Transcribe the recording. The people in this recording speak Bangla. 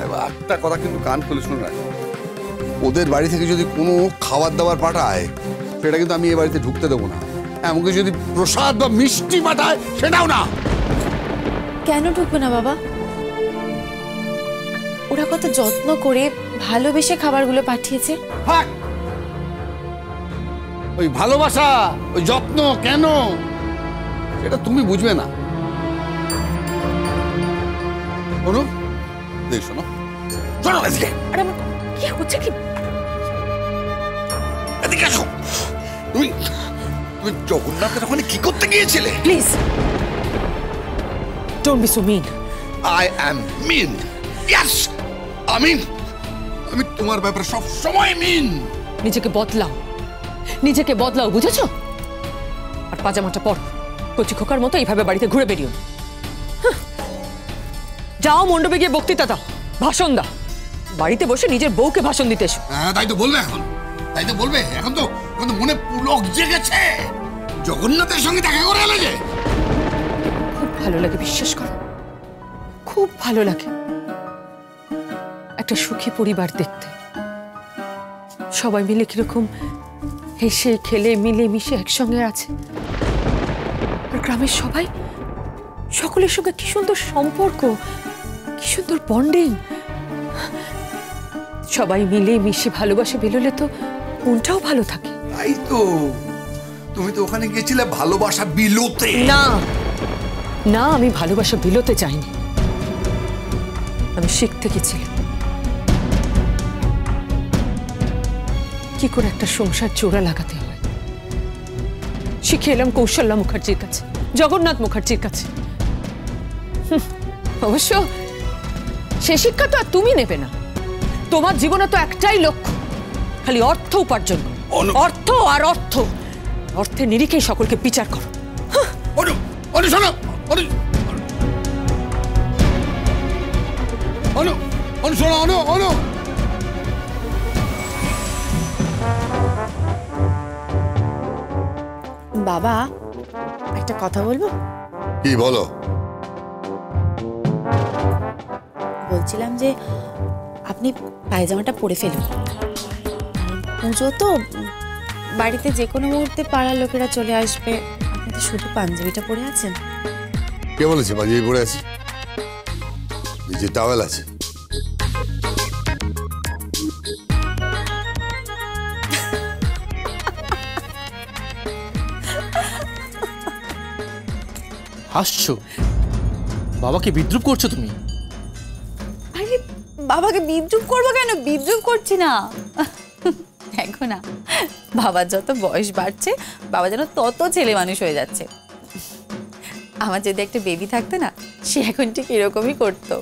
একটা কথা কিন্তু কান খুলে শুনে রাখ, ওদের বাড়ি থেকে যদি কোনো খাবার দাবার পাঠায় সেটা কিন্তু আমি এ বাড়িতে ঢুকতে দেবো না। এমনকি যদি প্রসাদ বা মিষ্টি পাঠায় সেটাও না। কেন ঢুকবে না বাবা? ওরা কত যত্ন করে ভালোবেসে খাবারগুলো পাঠিয়েছে। ওই ভালোবাসা, ওই যত্ন কেন সেটা তুমি বুঝবে না। শোনো, দেখ শোনো, শোনো এদিকে। আরে আমার কি হচ্ছে কি? এদিকে আসো। তুমি তুমি জগন্নাথের ওখানে কি করতে গিয়েছিলে? Please don't be so mean. I am mean. Yes, আমি তোমার ব্যাপারে সব সময় মিন। নিজেকে বদলাও, নিজেকে বদলাও, বুঝেছো? আর পাজামাটা পরো, কচি খোকার মতো এইভাবে বাড়িতে ঘুরে বেরিও। যাও মণ্ডপে গিয়ে বক্তৃতা দাও, ভাষণ দাও। বাড়িতে বসে নিজের বউকে ভাষণ দিতে এসো। হ্যাঁ তাই তো বলবে এখন, তাই তো বলবে এখন। তো মনে পুলক জেগেছে, জগন্নাথের সঙ্গে দেখা করে এলে যে। খুব ভালো লাগে, বিশ্বাস করো, খুব ভালো লাগে একটা সুখী পরিবার দেখতে। সবাই মিলে কিরকম হেসে খেলে মিলে মিশে একসঙ্গে আছে। আর গ্রামের সবাই, সকলের সঙ্গে কি সুন্দর সম্পর্ক, কি সুন্দর বন্ডিং। সবাই মিলে মিশে ভালোবাসে বেরোলে তো মনটাও ভালো থাকে। তাই তো, তুমি তো ওখানে গিয়েছিলে ভালোবাসা বিলোতে। না না, আমি ভালোবাসা বিলোতে যাইনি, আমি শিখতে গেছিলাম কি করে একটা সংসার জোড়া লাগাতে হয়। শিখে এলাম কৌশল্যা মুখার্জির কাছে, জগন্নাথ মুখার্জির কাছে। অবশ্য সে শিক্ষা তো আর তুমি নেবে না। তোমার জীবনে তো একটাই লক্ষ্য, খালি অর্থ উপার্জন, অর্থ আর অর্থ। অর্থের নিরিখেই সকলকে বিচার করো। বাবা একটা কথা বলবো? কি বলো? বলছিলাম যে আপনি পায়জামাটা পরে ফেলুন। পুজো তো, বাড়িতে যে কোনো মুহূর্তে পাড়ার লোকেরা চলে আসবে। আপনি তো শুধু পাঞ্জাবিটা পরে আছেন। কে বলেছে পাঞ্জাবি পরে আছি? যে টাওয়েল আছে। হাসছো? বাবাকে বিদ্রুপ করছো তুমি? আরে বাবাকে বিদ্রুপ করবো কেন? বিদ্রুপ করছি না। দেখো না, বাবার যত বয়স বাড়ছে বাবা যেন তত ছেলে মানুষ হয়ে যাচ্ছে। আমার যদি একটা বেবি থাকতো না, সে এখন ঠিক এরকমই করতো।